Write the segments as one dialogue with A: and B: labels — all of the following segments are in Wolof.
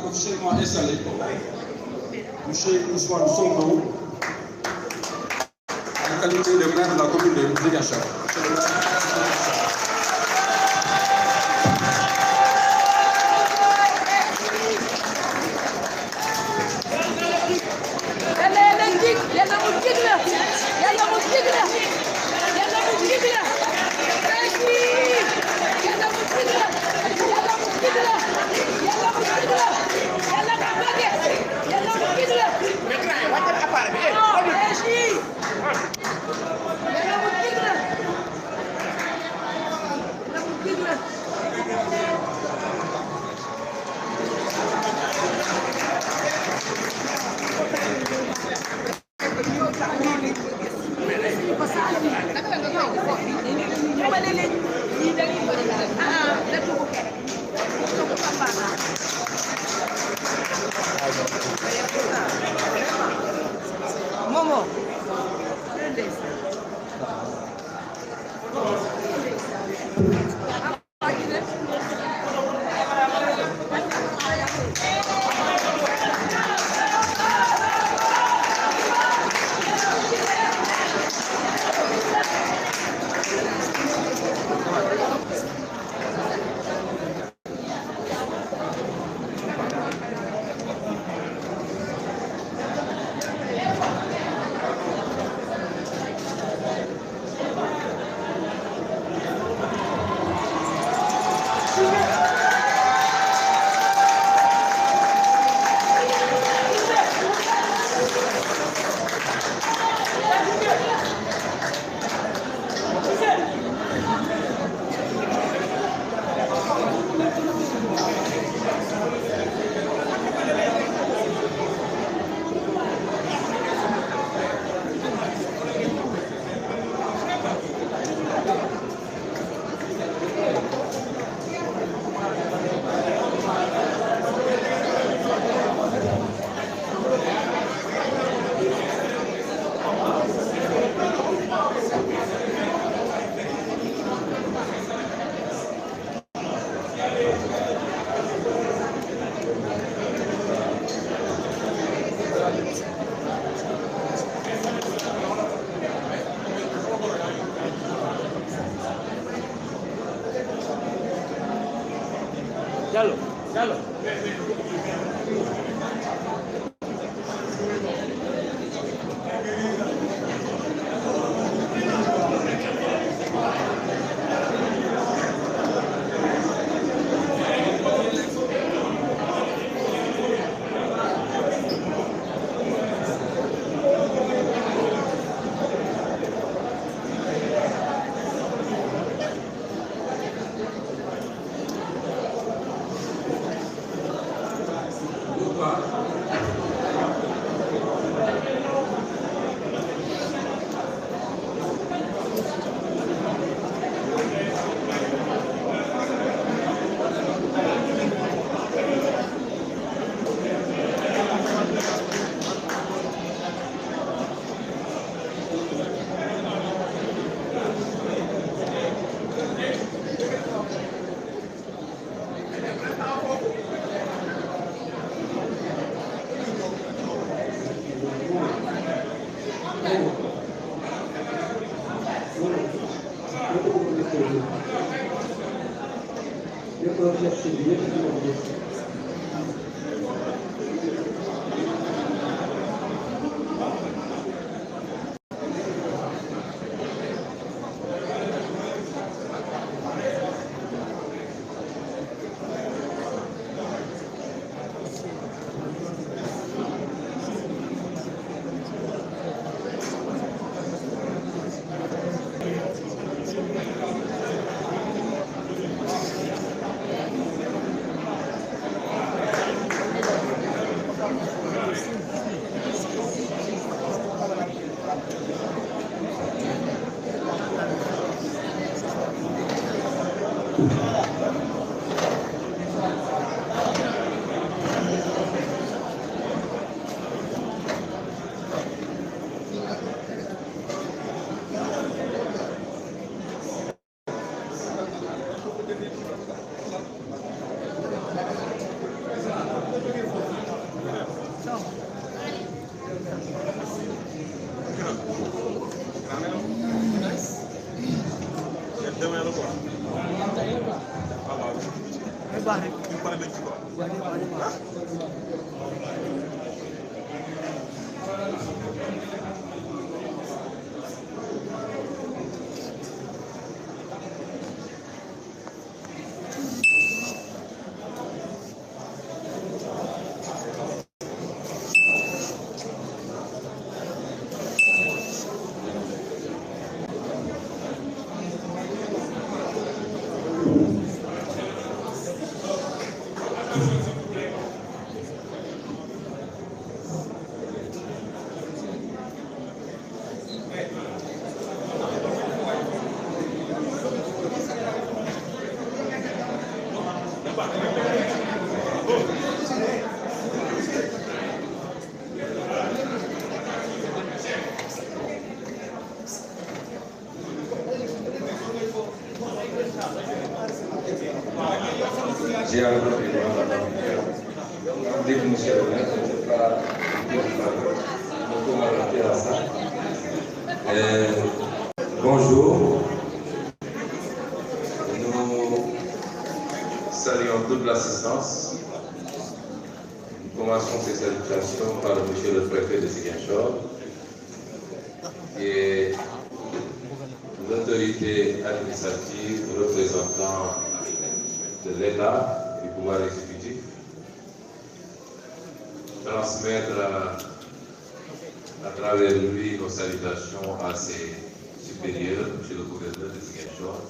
A: officiellement installé monsieur Ousmane Sonko, en qualité de maire de la commune de Ziguinchor.
B: Momo.
C: Diallo, Diallo.
B: J'ai un peu dès que monsieur le maire, je ne sais pas beaucoup m'arrêter à ça. Bonjour. Nous saluons toute l'assistance. Nous commençons ces salutations par monsieur le préfet de Ziguinchor et l'autorité administrative représentant de l'État et du pouvoir exécutif, transmettre à travers lui nos salutations à ses supérieurs, M. le gouverneur de Ziguinchor,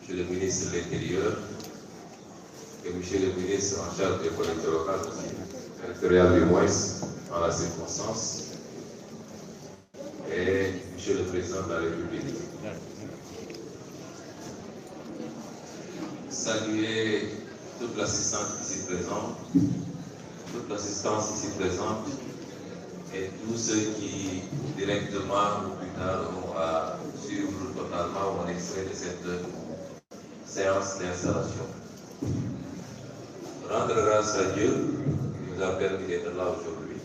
B: M. le ministre de l'Intérieur et M. le ministre en charge des collectivités locales aussi, territoriales du moins en la circonstance, et M. le Président de la République. Saluer toute l'assistance ici présente, toute l'assistance ici présente et tous ceux qui directement ou plus tard auront à suivre totalement ou en extrait de cette séance d'installation. Rendre grâce à Dieu qui nous a permis d'être là aujourd'hui,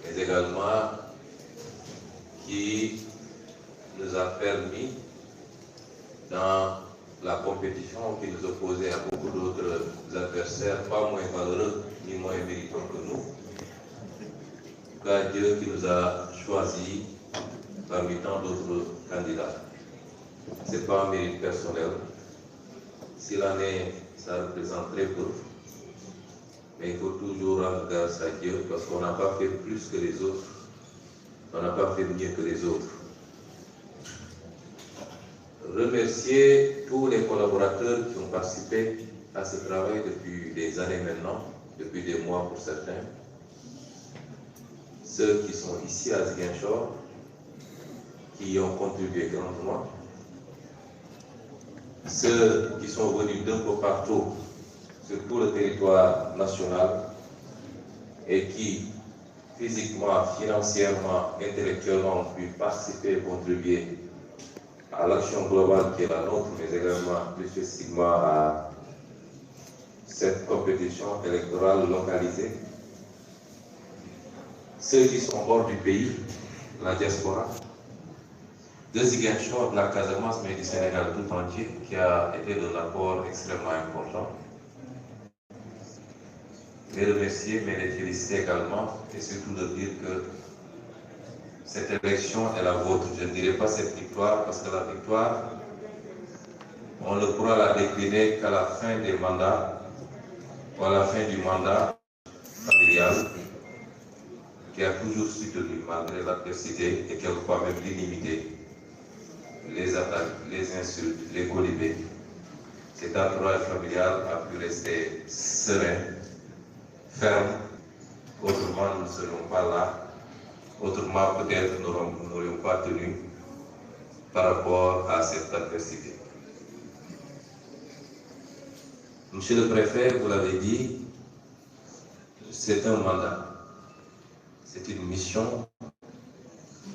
B: mais également qui nous a permis dans la compétition qui nous opposait à beaucoup d'autres adversaires, pas moins valeureux ni moins méritants que nous. Car Dieu qui nous a choisis parmi tant d'autres candidats. Ce n'est pas un mérite personnel. S'il en est, ça représente très peu. Mais il faut toujours rendre grâce à Dieu parce qu'on n'a pas fait plus que les autres. On n'a pas fait mieux que les autres. Remercier tous les collaborateurs qui ont participé à ce travail depuis des années maintenant, depuis des mois pour certains. Ceux qui sont ici à Ziguinchor, qui y ont contribué grandement. Ceux qui sont venus d'un peu partout, sur tout le territoire national, et qui, physiquement, financièrement, intellectuellement, ont pu participer et contribuer à l'action globale qui est la nôtre, mais également plus spécifiquement à cette compétition électorale localisée. Ceux qui sont hors du pays, la diaspora, de Ziguinchor, de la Casamance, mais du Sénégal tout entier, qui a été d'un apport extrêmement important. Les remercier, mais les féliciter également, et surtout de dire que cette élection est la vôtre. Je ne dirais pas cette victoire, parce que la victoire, on ne pourra la décliner qu'à la fin des mandats, ou à la fin du mandat familial, qui a toujours soutenu, malgré l'adversité et quelquefois même l'inimité, les attaques, les insultes, les colibés. Cet entourage familial a pu rester serein, ferme, autrement nous ne serions pas là. Autrement, peut-être nous n'aurions pas tenu par rapport à cette adversité. Monsieur le préfet, vous l'avez dit, c'est un mandat, c'est une mission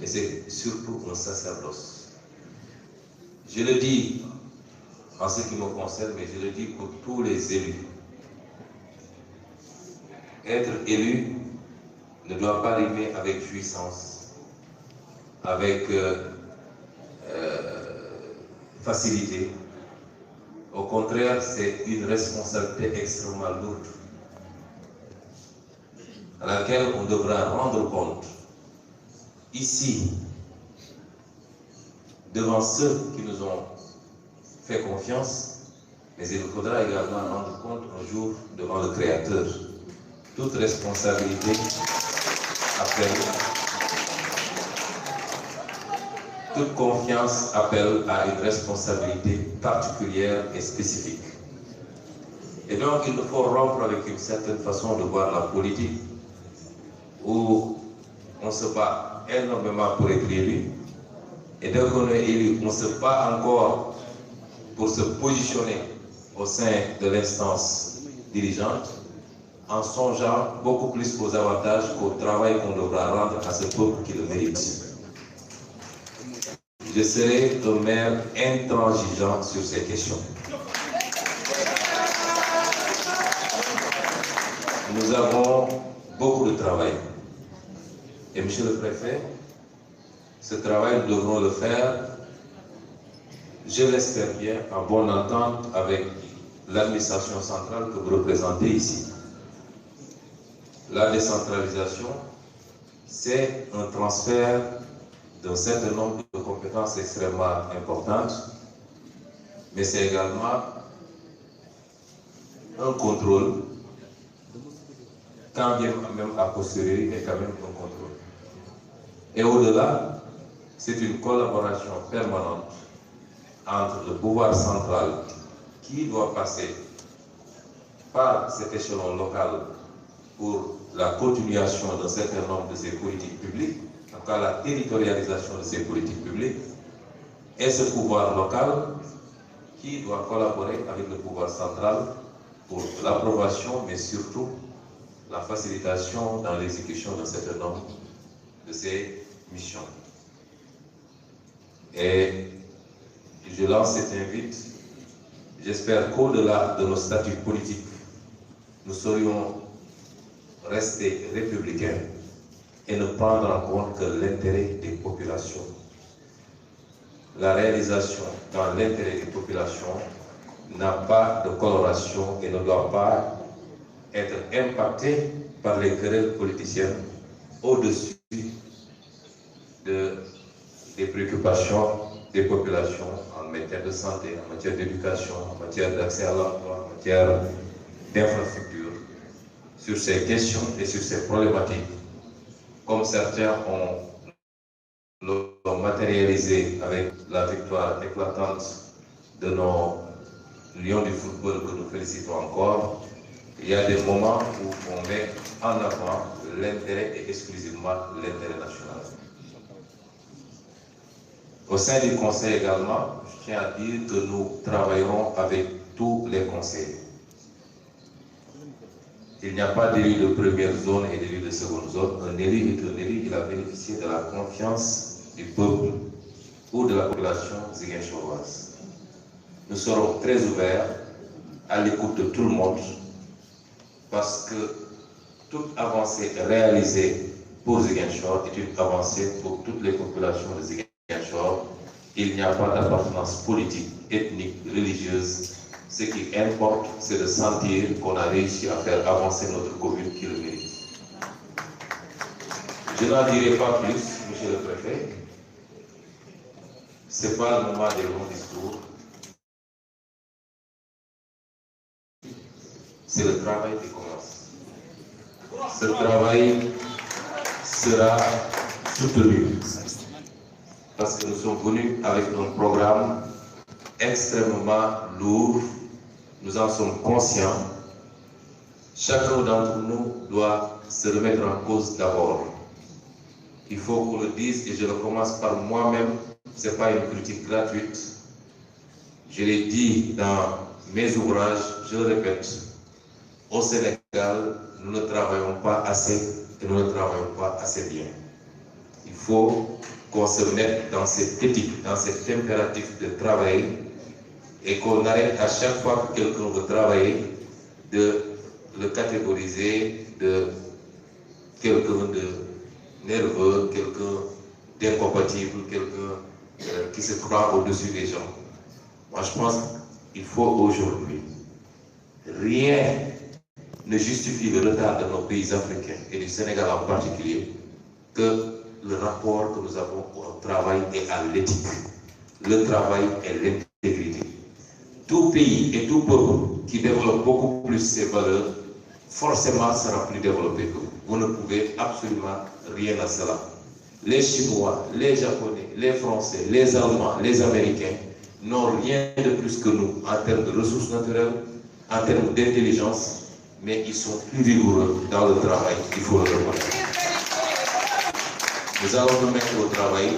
B: et c'est surtout un sacerdoce. Je le dis en ce qui me concerne, mais je le dis pour tous les élus. Être élu ne doit pas rimer avec jouissance, avec facilité, Au contraire, c'est une responsabilité extrêmement lourde à laquelle on devra rendre compte ici, devant ceux qui nous ont fait confiance, mais il faudra également rendre compte un jour devant le Créateur. Toute responsabilité appelle, toute confiance appelle à une responsabilité particulière et spécifique. Et donc il nous faut rompre avec une certaine façon de voir la politique, où on se bat énormément pour être élu, et dès qu'on est élu, on se bat encore pour se positionner au sein de l'instance dirigeante, en songeant beaucoup plus aux avantages qu'au travail qu'on devra rendre à ce peuple qui le mérite. Je serai un maire intransigeant sur ces questions. Nous avons beaucoup de travail. Et monsieur le préfet, ce travail, nous devrons le faire, je l'espère bien, en bonne entente avec l'administration centrale que vous représentez ici. La décentralisation, c'est un transfert d'un certain nombre de compétences extrêmement importantes, mais c'est également un contrôle, quand bien même a posteriori, mais quand même un contrôle. Et au-delà, c'est une collaboration permanente entre le pouvoir central qui doit passer par cet échelon local pour la continuation d'un certain nombre de ces politiques publiques, en tout cas la territorialisation de ces politiques publiques, et ce pouvoir local qui doit collaborer avec le pouvoir central pour l'approbation, mais surtout la facilitation dans l'exécution d'un certain nombre de ces missions. Et je lance cette invite. J'espère qu'au-delà de nos statuts politiques, nous saurions rester républicains et ne prendre en compte que l'intérêt des populations. La réalisation dans l'intérêt des populations n'a pas de coloration et ne doit pas être impactée par les querelles politiciennes au-dessus des préoccupations des populations en matière de santé, en matière d'éducation, en matière d'accès à l'emploi, en matière d'infrastructure. Sur ces questions et sur ces problématiques, comme certains l'ont matérialisé avec la victoire éclatante de nos lions du football que nous félicitons encore, il y a des moments où on met en avant l'intérêt et exclusivement l'intérêt national. Au sein du Conseil également, je tiens à dire que nous travaillerons avec tous les conseils. Il n'y a pas d'élu de première zone et d'élu de seconde zone. Un élu est un élu, il a bénéficié de la confiance du peuple ou de la population ziguinchoroise. Nous serons très ouverts à l'écoute de tout le monde parce que toute avancée réalisée pour Ziguinchor est une avancée pour toutes les populations de Ziguinchor. Il n'y a pas d'appartenance politique, ethnique, religieuse. Ce qui importe, c'est de sentir qu'on a réussi à faire avancer notre commune qui le mérite. Je n'en dirai pas plus, monsieur le préfet. Ce n'est pas le moment des longs discours. C'est le travail qui commence. Ce travail sera soutenu parce que nous sommes venus avec un programme extrêmement lourd. Nous en sommes conscients. Chacun d'entre nous doit se remettre en cause d'abord. Il faut qu'on le dise, et je le commence par moi-même, ce n'est pas une critique gratuite. Je l'ai dit dans mes ouvrages, je le répète, au Sénégal, nous ne travaillons pas assez et nous ne travaillons pas assez bien. Il faut qu'on se mette dans cette éthique, dans cet impératif de travailler et qu'on arrête à chaque fois que quelqu'un veut travailler de le catégoriser de quelqu'un de nerveux, quelqu'un d'incompatible, quelqu'un qui se croit au-dessus des gens. Moi, je pense il faut aujourd'hui, rien ne justifie le retard de nos pays africains et du Sénégal en particulier que le rapport que nous avons au travail et à l'éthique. Le travail et l'intégrité. Tout pays et tout peuple qui développe beaucoup plus ses valeurs, forcément sera plus développé que vous. Vous ne pouvez absolument rien à cela. Les Chinois, les Japonais, les Français, les Allemands, les Américains n'ont rien de plus que nous en termes de ressources naturelles, en termes d'intelligence, mais ils sont plus rigoureux dans le travail, il faut le reconnaître. Nous allons nous mettre au travail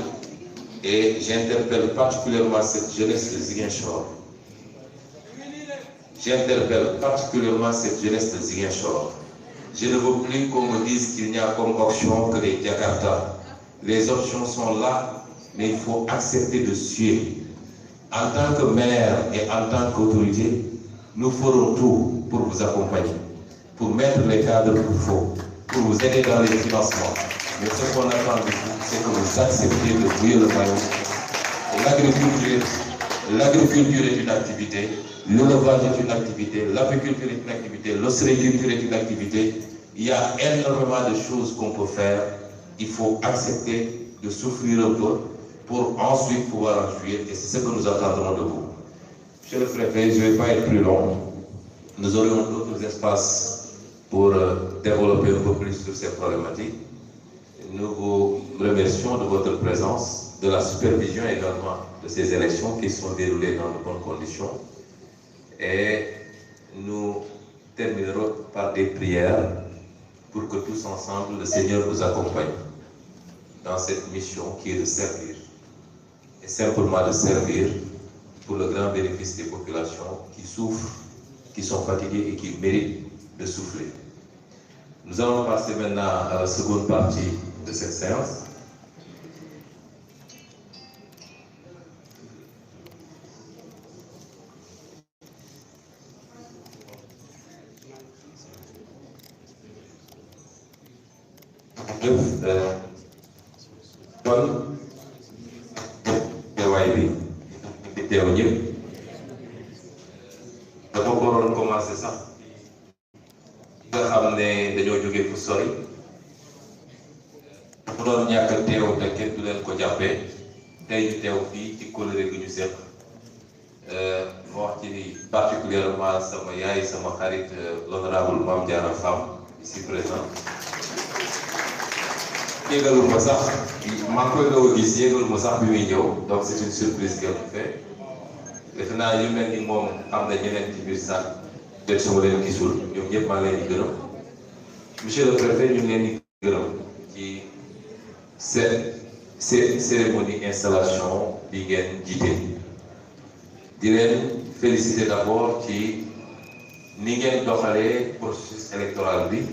B: et j'interpelle particulièrement cette jeunesse de Ziguinchor. J'interpelle particulièrement cette jeunesse de Ziguinchor. Je ne veux plus qu'on me dise qu'il n'y a comme option que les Jakarta. Les options sont là, mais il faut accepter de suivre. En tant que maire et en tant qu'autorité, nous ferons tout pour vous accompagner, pour mettre les cadres qu'il faut, pour vous aider dans les financements. Mais ce qu'on attend de vous, c'est que vous acceptiez de mouiller le maillot. L'agriculture est une activité, l'élevage est une activité, l'apiculture est une activité, l'ostréiculture est une activité. Il y a énormément de choses qu'on peut faire. Il faut accepter de souffrir un peu pour ensuite pouvoir en jouir. Et c'est ce que nous attendrons de vous. Monsieur le préfet, je ne vais pas être plus long. Nous aurons d'autres espaces pour développer un peu plus sur ces problématiques. Nous vous remercions de votre présence, de la supervision également de ces élections qui sont déroulées dans de bonnes conditions. Et nous terminerons par des prières pour que tous ensemble, le Seigneur nous accompagne dans cette mission qui est de servir. Et simplement de servir pour le grand bénéfice des populations qui souffrent, qui sont fatiguées et qui méritent de souffler. Nous allons passer maintenant à la seconde partie de cette séance. kon teewaay bi di teew ñëpp dafa ko waroon commencé sax nga xam ne dañoo jógee fu sori mu doon ñàkk teew te kenn du leen ko jàppee tey ñu teew fii ci kóllëre gi ñu seq ma wax ci particulièrement sama yaay sama xarit l'honorable Mame Diarra Fam ici présent yégalul ma sax maa ngi koy doog a gis yégalul ma sax bi muy ñëw donc c'est une surprise qu'elle me fait defe naa yu mel ni moom am na ñeneen ci biir sax peut-être su ma leen gisul ñoom ñëpp maa ngi leen di gërëm monsieur le préfet ñu ngi leen di gërëm ci cette cérémonie installation bi ngeen jiite di leen féliciter d'abord ci ni ngeen doxalee processus électoral bi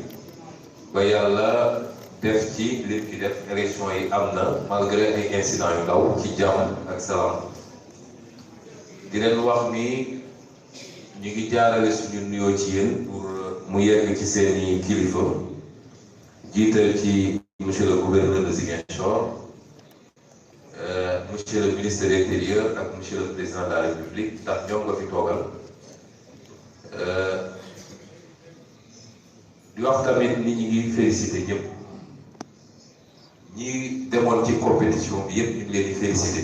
B: ba yàlla def ci lim ci def élection yi am na malgré ay incidents yu ndaw ci jàmm ak salaam di leen wax ni ñu ngi jaarale suñu nuyoo ci yéen pour mu yegg ci seeni kilifa jiital ci monsieur le gouverneur de Ziguinchor monsieur le ministre de l'Intérieur ak monsieur le président de la République ndax ñoom nga fi toogal di wax tamit ni ñi ngi félicité ñëpp ñi demoon ci compétition bi yëpp ñu ngi leen di félicité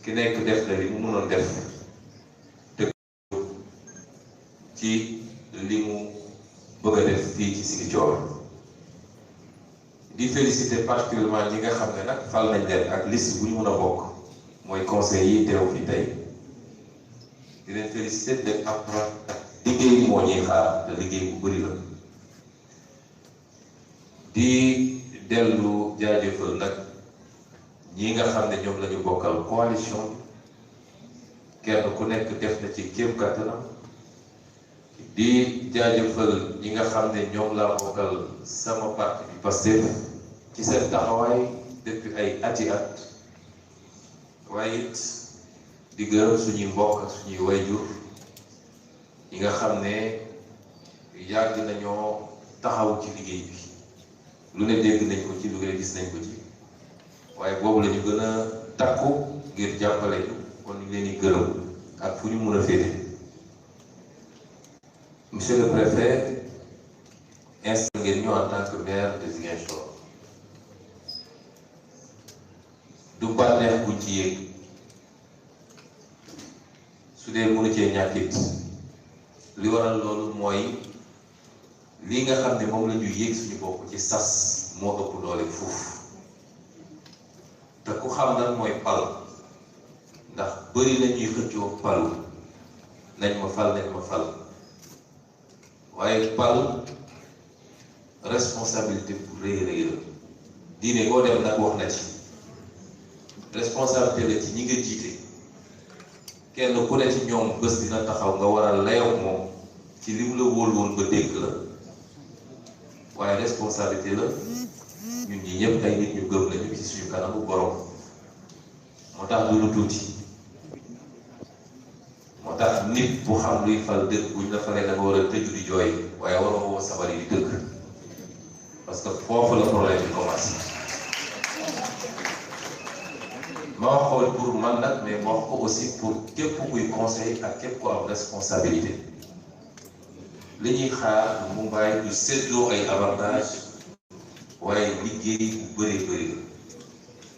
B: ki nekk def na li mu mënoon def te ci li mu bëgg a def fii ci Ziguinchor di félicité particulièrement ñi nga xam ne nag fal nañ leen ak liste bu ñu mën a bokk mooy conseil yi teew fi tey di leen félicité de après liggéey moo ñuy xaar te liggéey bu bëri la di dellu jaajëfal nag ñi nga xam ne ñoom la ñu bokkal coalition kenn ku nekk def na ci kéem kattanam di jaajëfal ñi nga xam ne ñoom laa bokkal sama parti bi Pastef ci seen taxawaay depuis ay ati at waaye it di gërëm suñuy mbokk ak suñuy wayjur ñi nga xam ne yàgg nañoo taxaw ci liggéey bi lu ne dégg nañ ko ci lu ne gis nañ ko ci waaye boobu la ñu gën a takku ngir jàppale ñu kon ñu leen di gërëm ak fu ñu mën a féete. Monsieur le préfet installé ngeen ñu en tant que maire de Ziguinchor du bànneex bu ci yéeg su dee mënu cee ñàkkit li waral loolu mooy li nga xam ne moom la ñu yéeg suñu bopp ci sas moo ëpp doole fuuf te ku xam nan mooy pal ndax bëri na ñuy xëccoo palu nañ ma fal waaye pal responsabilité bu rëy la diine boo dem nag wax na ci responsabilité la ci ñi nga jiite kenn ku ne ci ñoom bés dina taxaw nga war a layoo moom ci lim la wóolu woon ba dégg la waaye responsabilité la ñun ñi ñëpp ay nit ñu gëm lañu ci suñu kanamu borom moo tax du lu tuuti moo tax nit bu xam luy fal dëgg buñ la falee da nga war a tëju di jooy waaye waroo woo sabar yi di dëgg parce que foofu la problème bi commencé ma wax ko pour man nag mais ma wax ko aussi pour képp kuy conseil ak képp ku am responsabilité li ñuy xaar mu bàyyi du séddoo ay avantage waaye liggéey bu bëri la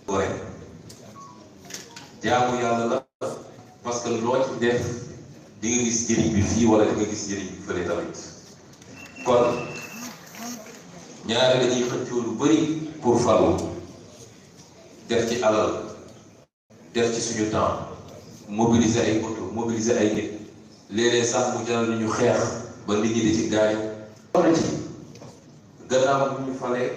B: gore jaamu yàlla la parce que loo ci def di nga gis njëriñ bi fii wala di nga gis njëriñ bi fële tamit kon ñaari dañuy xëccoo lu bëri pour falu def ci alal def ci suñu temps mobiliser ay auto mobiliser ay nit léeg-léeg sax mu jaral ñu xeex ba nit ñi di ci gaañu wala ci gannaaw bu ñu falee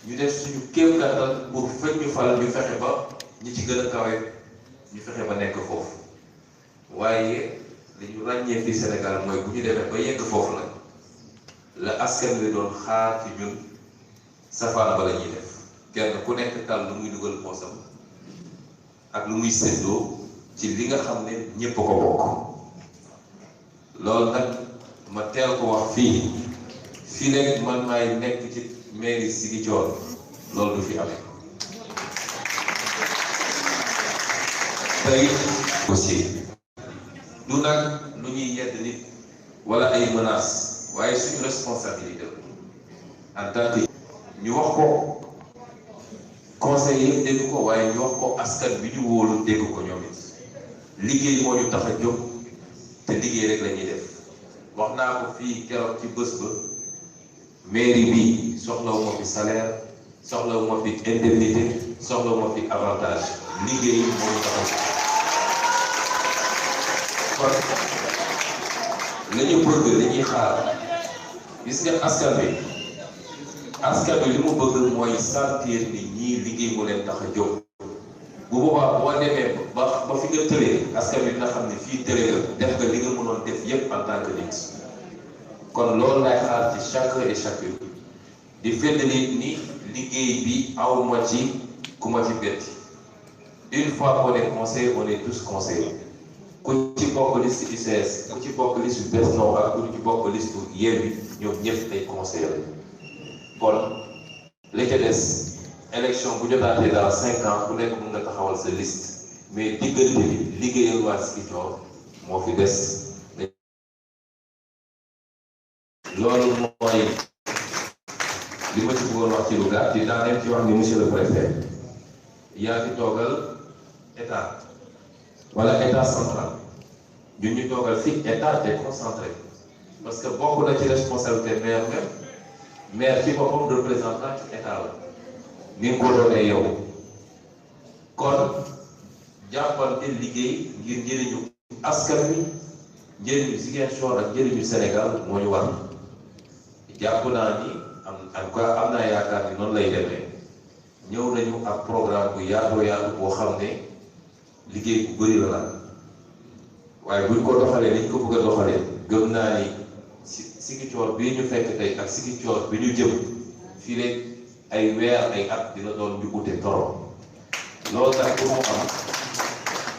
B: ñu def suñu kéem kattan pour fekk ñu fal ñu fexe ba ñi ci gën a kawe ñu fexe ba nekk foofu waaye li ñu ràññee fii Sénégal mooy bu ñu demee ba yegg foofu nag la askan wi doon xaar ci ñun safaan ba la ñuy def kenn ku nekk tal lu muy dugal poosam ak lu muy séddoo ci li nga xam ne ñépp ko bokk loolu nag ma teel ko wax fii léegi man maay nekk ci mairie Ziguinchor loolu du fi amee tey aussi du nag lu ñuy yedd nit wala ay menaces waaye suñu responsabilité en tant que ñu wax ko conseil yëpp dégg ko waaye ñu wax ko askan bi ñu wóolu dégg ko ñoom it liggéey moo ñu tax a jóg te liggéey rek la ñuy def wax naa ko fii keroog ci bés ba mairie bi soxlawu ma fi salaire soxlawu ma fi indemnité soxlawu ma fi avantage liggéey moo ñu tax a jóg kon la ñu bëgg la ñuy xaar gis nga askan bi li mu bëgg mooy sentir ni ñii liggéey mu leen tax a jóg bu boobaa boo demee ba fi nga tëlee askan bi dina xam ne fii tëlee la def nga li nga mënoon def yépp en tant que nit kon loolu lay xaar ci chacun et chacune di feddali ni liggéey bi awma ci ku ma ci betti une fois qu'on est conseillé on est tous conseillés ku ci bokk liste ICS ku ci bokk liste Benno ak ku ci bokk liste Yewwi ñoom ñëpp ay conseillers kon li ca des élection bu jotaatee dans 5 ans ku nekk mën nga taxawal sa liste mais diggante bi liggéeyal waa Ziguinchor moo fi des loolu mooy li ma ci bëggoon wax ci lu gàtt di daaneel ci wax ni monsieur le préfet yaa fi toogal état wala état central ñun ñu toogal fi état déconcentré parce que bokk na ci responsabilité maire ci boppam représentant ci état la ni nga ko doonee yow kon jàppante liggéey ngir njëriñu askan wi njëriñu Ziguinchor ak njëriñu Sénégal moo ñu war jàpp naa ni am naa yaakaar ni noonu lay demee ñëw nañu ak programme bu yaatu boo xam ne liggéey bu bëri la nag waaye buñ ko doxalee niñ ko bëgg a doxalee gëm naa ni Ziguinchor bii ñu fekk tey ak Ziguinchor bi ñu jëm fii léegi ay weer ay at dina doon ñu ute torop loolu tax pour mu am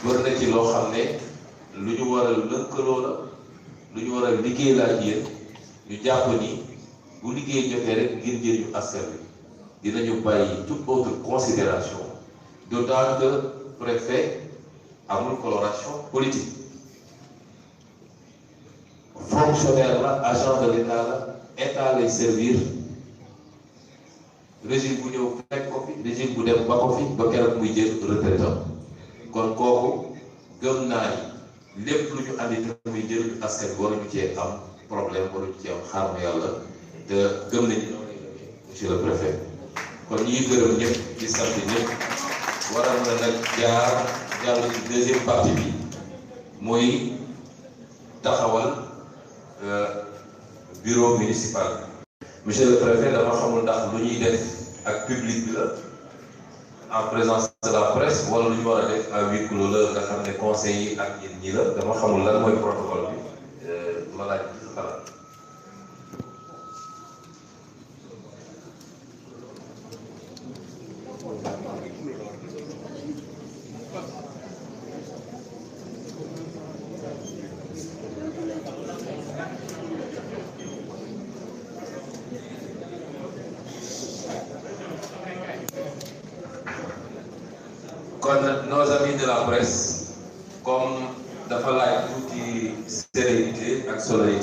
B: bëri na ci loo xam ne lu ñu war a lëkkaloo la lu ñu war a liggéey laa yéen ñu jàpp ni bu liggéey jotee rek ngir njëriñu askan wi dinañu bàyyi toute autre considération d'autant que préfet amul coloration politique fonctionnaire la agent de l'État la état lay servir régime bu ñëw fekk ko fi régime bu dem ba ko fi ba keroog muy jël retraitam kon kooku gëm naa ni lépp lu ñu andi te muy jël askan bi waruñu cee am problème waruñu cee am xaar ma yàlla te gëm nañu monsieur le préfet kon ñi gërëm ñëpp di sant ñëpp waral na nag jàll ci deuxième partie bi mooy taxawal bureau municipal. Monsieur le préfet dama xamul ndax lu ñuy def ak public bi la en présence de la presse wala lu ñu war a def à huis clos la nga xam ne conseil yi ak yéen ñi la dama xamul lan mooy protocole bi ma laaj ci sa xalaat. Kon nos amis de la presse comme dafa laaj tuuti sérénité ak solennité